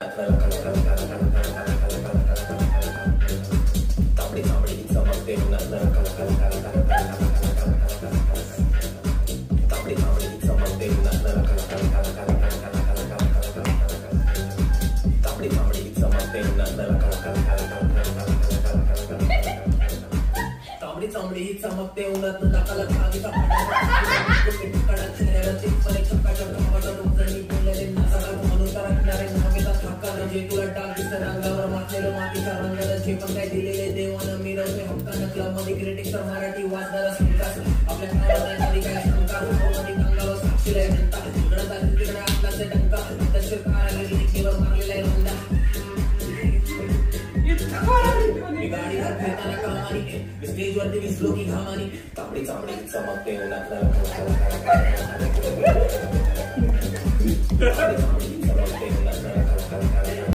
तांबडी तांबडी चमकते उन्हात तांबडी तांबडी चमकते उन्हात तांबडी तांबडी चमकते उन्हात तांबडी तांबडी चमकते उन्हात नाकाला कागीचा कडक चेहऱ्यावरती परीक्षा काढतात डोक्याने बोललेले नासाला म्हणून तर किनारे नावेचा धक्का म्हणजे तुला डाग दिसतं रंगावर मातलेलं मातीच्या रंगाला जे पण काय दिलेले देवानं मिरवते हक्कानं क्लबमध्ये ग्रेटिंग तर मराठी वाचणारा संकास आपल्या गावात एखादी काय शंका भावमध्ये गंगावर साक्षीला जनता तिकडं जाते तिकडे आपलाच डंका तसे कारागिरी केवळ मारलेला आहे रंगा गाडी हात घेताना कामानी स्टेजवरती विसलो की घामानी तांबडी तांबडी चमकते उन्हात